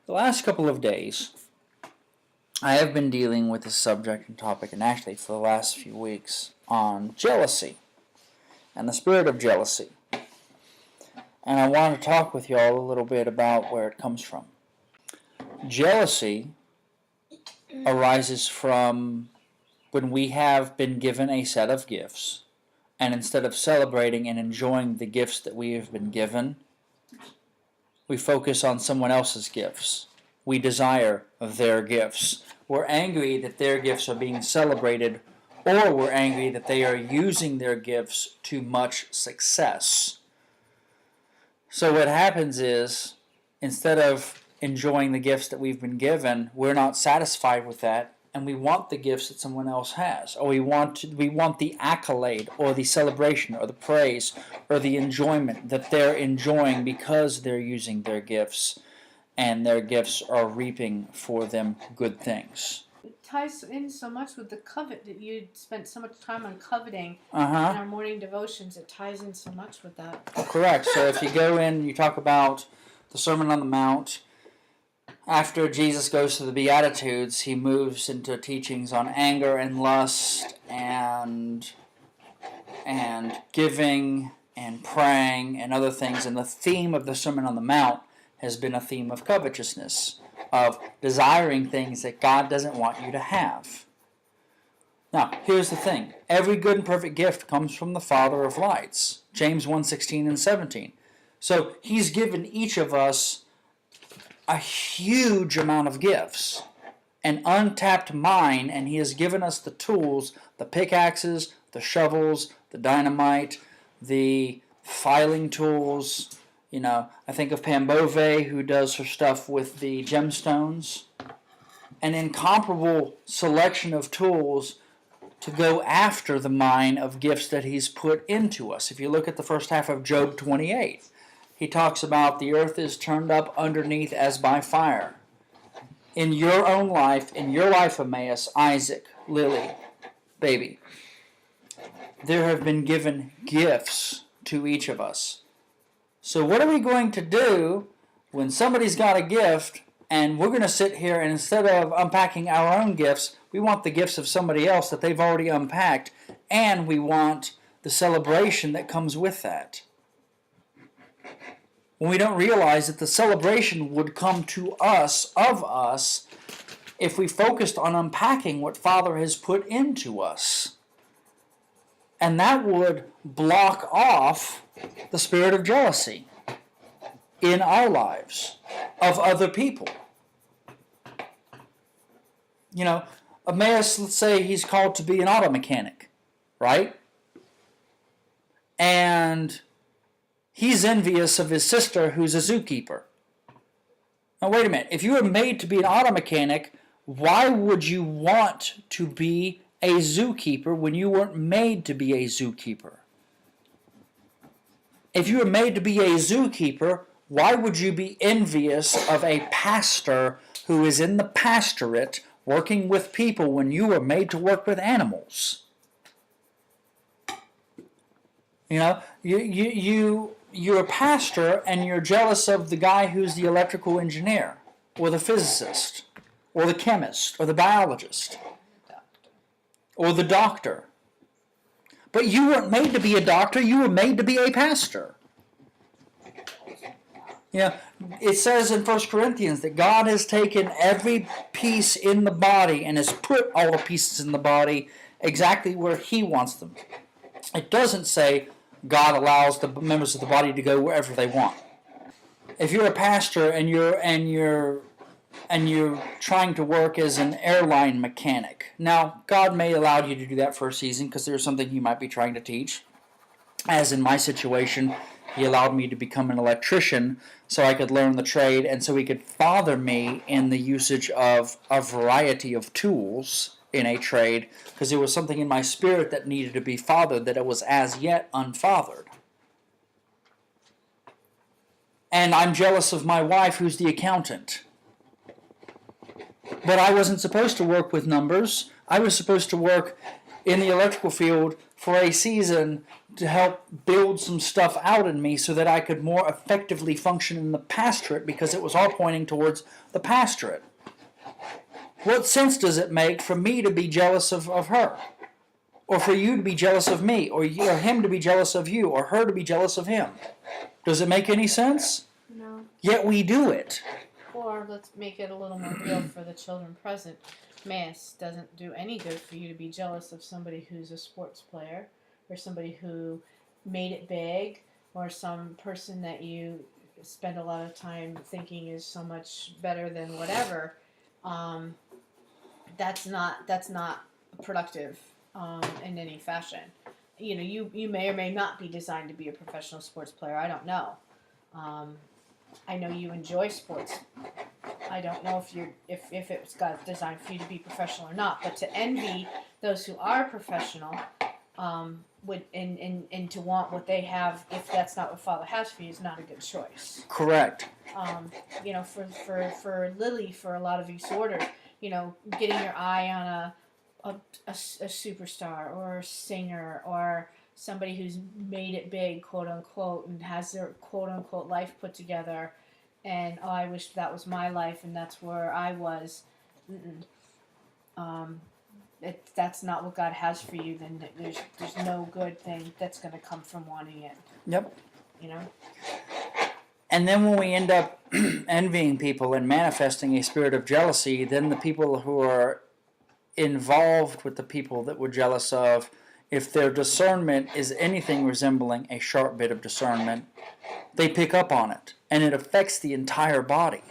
The last couple of days, I have been dealing with this subject and topic, and actually for the last few weeks, on jealousy and the spirit of jealousy. And I want to talk with you all a little bit about where it comes from. Jealousy arises from when we have been given a set of gifts, and instead of celebrating and enjoying the gifts that we have been given, we focus on someone else's gifts. We desire their gifts. We're angry that their gifts are being celebrated, or we're angry that they are using their gifts to much success. So what happens is, instead of enjoying the gifts that we've been given, we're not satisfied with that, and we want the gifts that someone else has, or we want the accolade, or the celebration, or the praise, or the enjoyment that they're enjoying because they're using their gifts, and their gifts are reaping for them good things. It ties in so much with the covet that you spent so much time on coveting in Uh-huh. our morning devotions. It ties in so much with that. Correct. So if you go in, you talk about the Sermon on the Mount. After Jesus goes to the Beatitudes, he moves into teachings on anger and lust and giving and praying and other things. And the theme of the Sermon on the Mount has been a theme of covetousness, of desiring things that God doesn't want you to have. Now, here's the thing. Every good and perfect gift comes from the Father of lights. James 1:16 and 17. So he's given each of us a huge amount of gifts, an untapped mine, and he has given us the tools, the pickaxes, the shovels, the dynamite, the filing tools. You know, I think of Pam Bove, who does her stuff with the gemstones. An incomparable selection of tools to go after the mine of gifts that he's put into us. If you look at the first half of Job 28, he talks about the earth is turned up underneath as by fire. In your own life, Emmaus, Isaac, Lily, baby, there have been given gifts to each of us. So what are we going to do when somebody's got a gift and we're going to sit here and instead of unpacking our own gifts, we want the gifts of somebody else that they've already unpacked, and we want the celebration that comes with that? When we don't realize that the celebration would come to us, of us, if we focused on unpacking what Father has put into us. And that would block off the spirit of jealousy in our lives of other people. You know, Emmaus, let's say he's called to be an auto mechanic, right? And he's envious of his sister who's a zookeeper. Now wait a minute, if you were made to be an auto mechanic, why would you want to be a zookeeper when you weren't made to be a zookeeper? If you were made to be a zookeeper, why would you be envious of a pastor who is in the pastorate working with people when you were made to work with animals? You know, you're a pastor and you're jealous of the guy who's the electrical engineer, or the physicist, or the chemist, or the biologist, or the doctor. But you weren't made to be a doctor, you were made to be a pastor. You know, it says in 1 Corinthians that God has taken every piece in the body and has put all the pieces in the body exactly where he wants them. It doesn't say God allows the members of the body to go wherever they want. If you're a pastor and you're trying to work as an airline mechanic, now God may allow you to do that for a season because there's something you might be trying to teach. As in my situation, he allowed me to become an electrician so I could learn the trade and so he could father me in the usage of a variety of tools in a trade, because there was something in my spirit that needed to be fathered that it was as yet unfathered. And I'm jealous of my wife, who's the accountant. But I wasn't supposed to work with numbers. I was supposed to work in the electrical field for a season to help build some stuff out in me so that I could more effectively function in the pastorate, because it was all pointing towards the pastorate. What sense does it make for me to be jealous of her? Or for you to be jealous of me? Or him to be jealous of you? Or her to be jealous of him? Does it make any sense? No. Yet we do it. Or let's make it a little more real for the children present. Mass doesn't do any good for you to be jealous of somebody who's a sports player, or somebody who made it big, or some person that you spend a lot of time thinking is so much better than whatever. That's not productive in any fashion. You know, you may or may not be designed to be a professional sports player. I don't know. I know you enjoy sports. I don't know if it's got designed for you to be professional or not. But to envy those who are professional, would and to want what they have, if that's not what Father has for you, is not a good choice. Correct. You know, for Lily, for a lot of these orders, you know, getting your eye on a superstar or a singer or somebody who's made it big, quote unquote, and has their quote unquote life put together, and I wish that was my life and that's where I was. That's not what God has for you. Then there's no good thing that's going to come from wanting it. Yep. You know. And then when we end up envying people and manifesting a spirit of jealousy, then the people who are involved with the people that we're jealous of, if their discernment is anything resembling a sharp bit of discernment, they pick up on it, and it affects the entire body.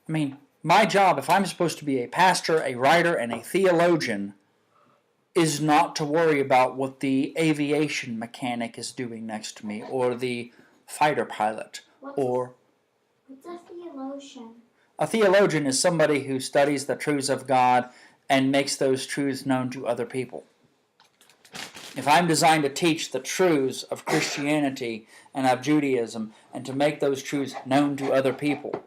I mean, my job, if I'm supposed to be a pastor, a writer, and a theologian, is not to worry about what the aviation mechanic is doing next to me, or the fighter pilot, What's a theologian? A theologian is somebody who studies the truths of God and makes those truths known to other people. If I'm designed to teach the truths of Christianity and of Judaism and to make those truths known to other people,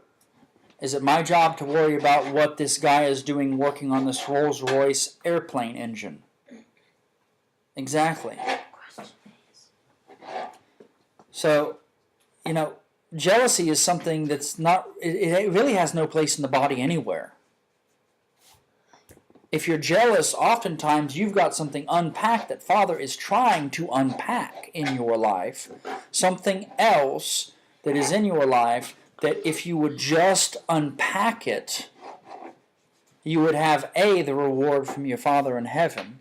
is it my job to worry about what this guy is doing working on this Rolls-Royce airplane engine? Exactly. So, you know, jealousy is something that's not, it really has no place in the body anywhere. If you're jealous, oftentimes you've got something unpacked that Father is trying to unpack in your life. Something else that is in your life that if you would just unpack it, you would have A, the reward from your Father in heaven,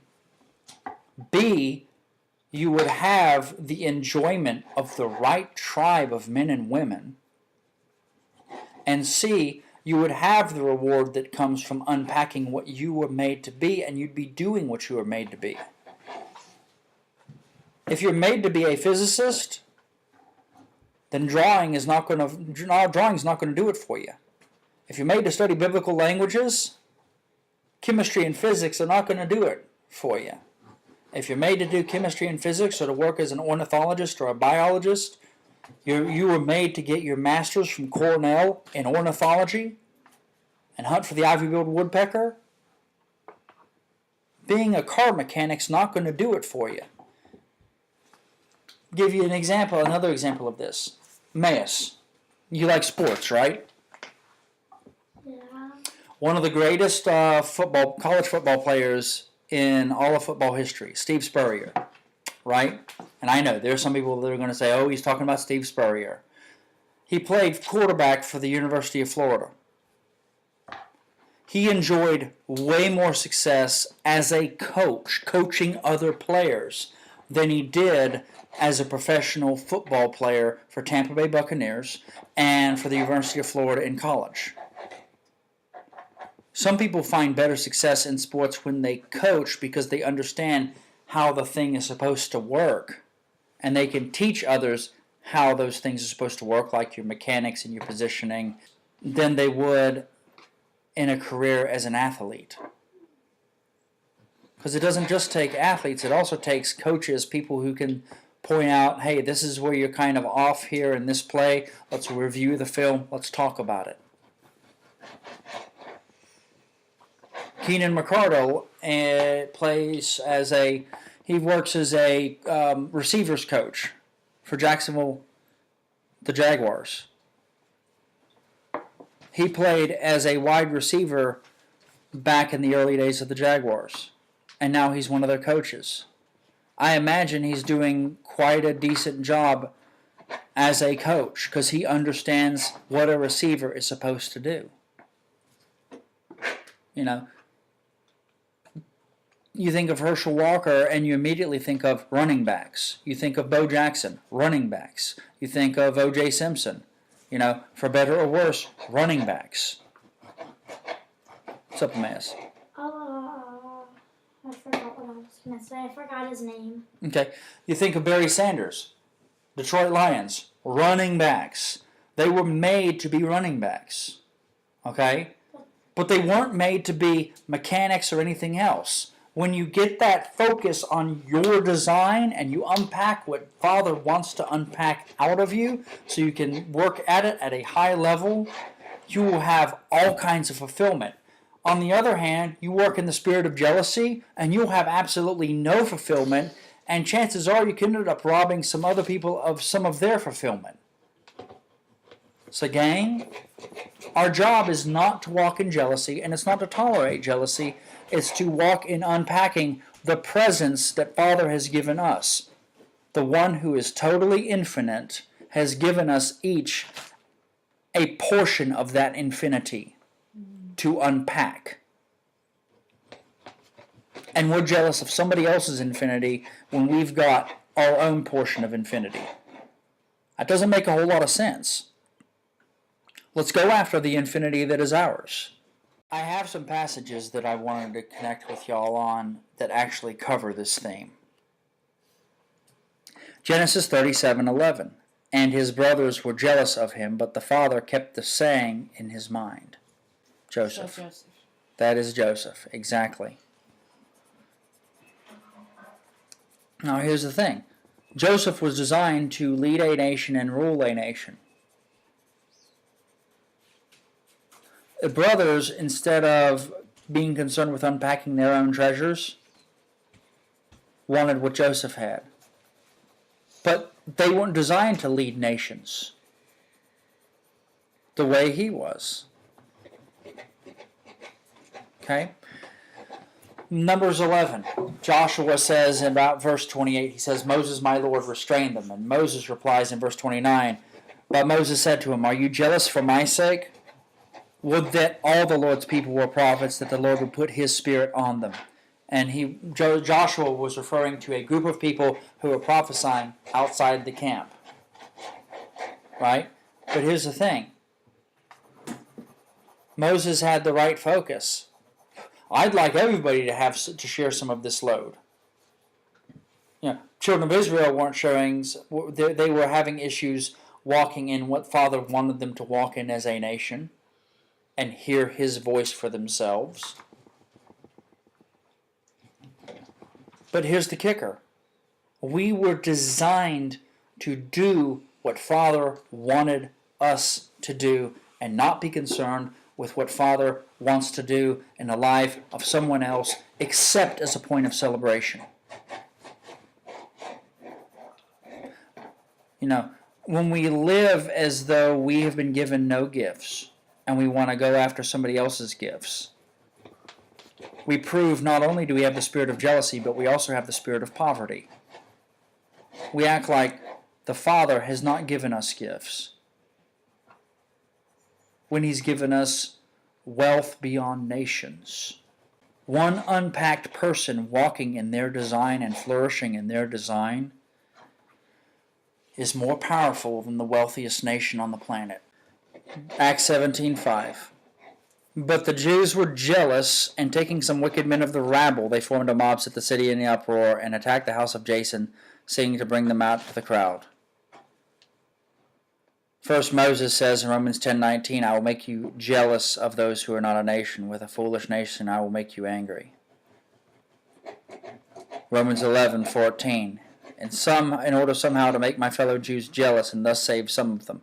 B, you would have the enjoyment of the right tribe of men and women, and C, you would have the reward that comes from unpacking what you were made to be, and you'd be doing what you were made to be. If you're made to be a physicist, then drawing is not going to do it for you. If you're made to study biblical languages, chemistry and physics are not going to do it for you. If you're made to do chemistry and physics or to work as an ornithologist or a biologist, you were made to get your master's from Cornell in ornithology and hunt for the ivy-billed woodpecker. Being a car mechanic's not going to do it for you. Give you another example of this. Mass. You like sports, right? Yeah. One of the greatest college football players in all of football history, Steve Spurrier, right? And I know there's some people that are going to say, oh, he's talking about Steve Spurrier. He played quarterback for the University of Florida. He enjoyed way more success as a coach, coaching other players, than he did as a professional football player for Tampa Bay Buccaneers and for the University of Florida in college. Some people find better success in sports when they coach because they understand how the thing is supposed to work, and they can teach others how those things are supposed to work, like your mechanics and your positioning, than they would in a career as an athlete. Because it doesn't just take athletes, it also takes coaches, people who can point out, hey, this is where you're kind of off here in this play, let's review the film, let's talk about it. Keenan McCardle he works as a receivers coach for Jacksonville, the Jaguars. He played as a wide receiver back in the early days of the Jaguars, and now he's one of their coaches. I imagine he's doing quite a decent job as a coach because he understands what a receiver is supposed to do. You know, you think of Herschel Walker and you immediately think of running backs. You think of Bo Jackson, running backs. You think of O.J. Simpson, you know, for better or worse, running backs. What's up, Maz? I forgot what I was going to say. I forgot his name. Okay. You think of Barry Sanders, Detroit Lions, running backs. They were made to be running backs. Okay? But they weren't made to be mechanics or anything else. When you get that focus on your design and you unpack what Father wants to unpack out of you so you can work at it at a high level, you will have all kinds of fulfillment. On the other hand, you work in the spirit of jealousy and you'll have absolutely no fulfillment, and chances are you can end up robbing some other people of some of their fulfillment. So gang, our job is not to walk in jealousy, and it's not to tolerate jealousy. It's to walk in unpacking the presence that Father has given us. The one who is totally infinite has given us each a portion of that infinity to unpack. And we're jealous of somebody else's infinity when we've got our own portion of infinity. That doesn't make a whole lot of sense. Let's go after the infinity that is ours. I have some passages that I wanted to connect with y'all on that actually cover this theme. Genesis 37:11. And his brothers were jealous of him, but the father kept the saying in his mind. Joseph. So Joseph. That is Joseph, exactly. Now here's the thing. Joseph was designed to lead a nation and rule a nation. The brothers, instead of being concerned with unpacking their own treasures, wanted what Joseph had. But they weren't designed to lead nations the way he was. Okay? Numbers 11. Joshua says in about verse 28, he says, Moses, my Lord, restrained them. And Moses replies in verse 29, but Moses said to him, are you jealous for my sake? Would that all the Lord's people were prophets, that the Lord would put his spirit on them. And Joshua was referring to a group of people who were prophesying outside the camp. Right? But here's the thing. Moses had the right focus. I'd like everybody to share some of this load. You know, children of Israel weren't sharing. They were having issues walking in what Father wanted them to walk in as a nation and hear his voice for themselves. But here's the kicker. We were designed to do what Father wanted us to do and not be concerned with what Father wants to do in the life of someone else except as a point of celebration. You know, when we live as though we have been given no gifts and we want to go after somebody else's gifts, we prove not only do we have the spirit of jealousy, but we also have the spirit of poverty. We act like the Father has not given us gifts when he's given us wealth beyond nations. One unpacked person walking in their design and flourishing in their design is more powerful than the wealthiest nation on the planet. Acts 17:5. But the Jews were jealous, and taking some wicked men of the rabble, they formed a mob, set the city in the uproar, and attacked the house of Jason, seeking to bring them out to the crowd. First, Moses says in Romans 10:19, I will make you jealous of those who are not a nation. With a foolish nation I will make you angry. Romans 11:14, in order somehow to make my fellow Jews jealous and thus save some of them.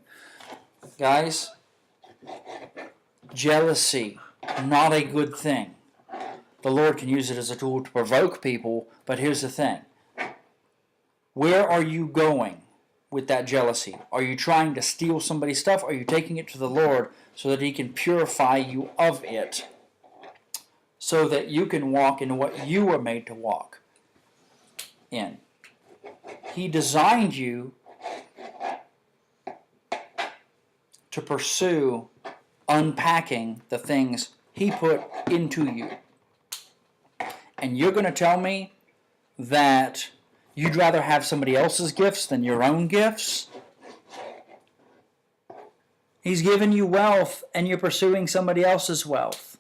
Guys, jealousy, not a good thing. the Lord can use it as a tool to provoke people, but here's the thing. Where are you going with that jealousy? Are you trying to steal somebody's stuff? Or are you taking it to the Lord so that He can purify you of it, so that you can walk in what you were made to walk in? He designed you to pursue unpacking the things He put into you. And you're going to tell me that you'd rather have somebody else's gifts than your own gifts? He's given you wealth and you're pursuing somebody else's wealth.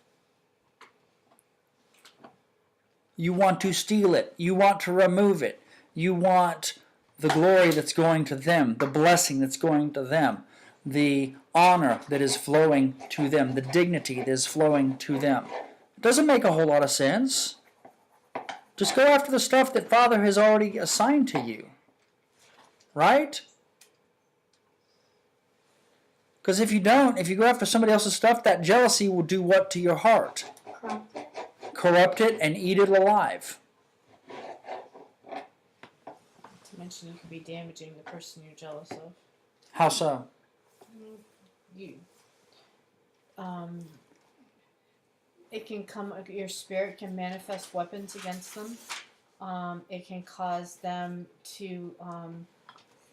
You want to steal it. You want to remove it. You want the glory that's going to them, the blessing that's going to them, the honor that is flowing to them, the dignity that is flowing to them. It doesn't make a whole lot of sense. Just go after the stuff that Father has already assigned to you. Right? Because if you don't, if you go after somebody else's stuff, that jealousy will do what to your heart? Corrupt it and eat it alive. Not to mention, you could be damaging the person you're jealous of. How so? It can come. Your spirit can manifest weapons against them. It can cause them to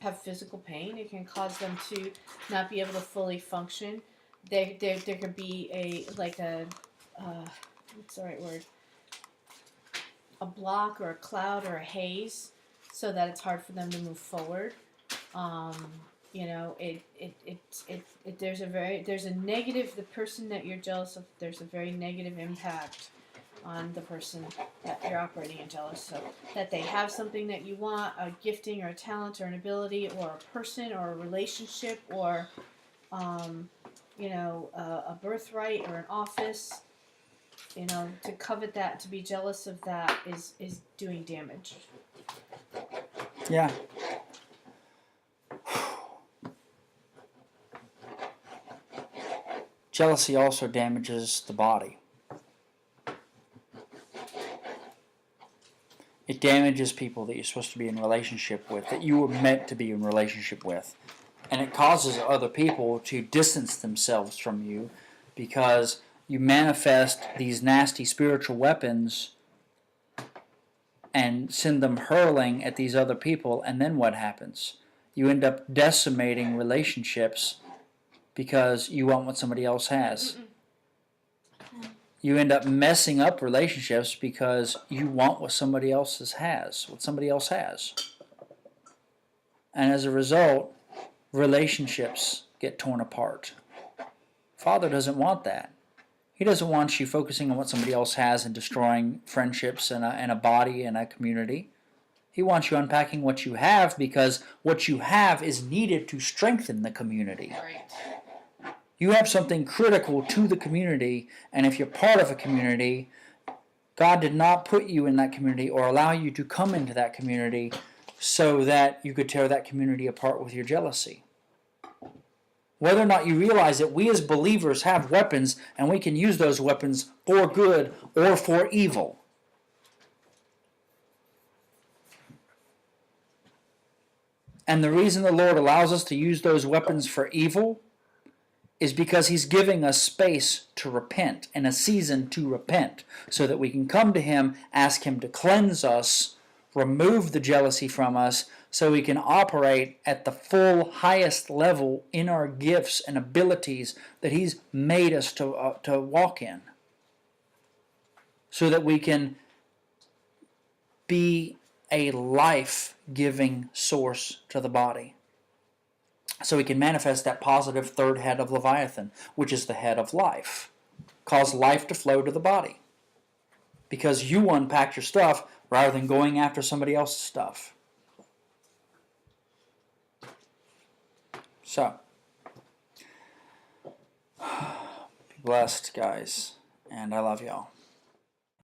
have physical pain. It can cause them to not be able to fully function. There could be what's the right word? A block or a cloud or a haze, so that it's hard for them to move forward. There's a negative, the person that you're jealous of, there's a very negative impact on the person that you're operating in jealous of. That they have something that you want, a gifting or a talent or an ability or a person or a relationship or, a birthright or an office. To covet that, to be jealous of that is doing damage. Yeah. Jealousy also damages the body. It damages people that you're supposed to be in relationship with, that you were meant to be in relationship with. And it causes other people to distance themselves from you because you manifest these nasty spiritual weapons and send them hurling at these other people, and then what happens? You end up decimating relationships because you want what somebody else has. You end up messing up relationships because you want what somebody else has. And as a result, relationships get torn apart. Father doesn't want that. He doesn't want you focusing on what somebody else has and destroying friendships and a body and a community. He wants you unpacking what you have, because what you have is needed to strengthen the community. Right. You have something critical to the community, and if you're part of a community, God did not put you in that community or allow you to come into that community so that you could tear that community apart with your jealousy. Whether or not you realize that we as believers have weapons, and we can use those weapons for good or for evil. And the reason the Lord allows us to use those weapons for evil is because He's giving us space to repent and a season to repent, so that we can come to Him, ask Him to cleanse us, remove the jealousy from us, so we can operate at the full highest level in our gifts and abilities that He's made us to walk in, so that we can be a life-giving source to the body. So we can manifest that positive third head of Leviathan, which is the head of life. Cause life to flow to the body. Because you unpack your stuff rather than going after somebody else's stuff. So, be blessed, guys, and I love y'all.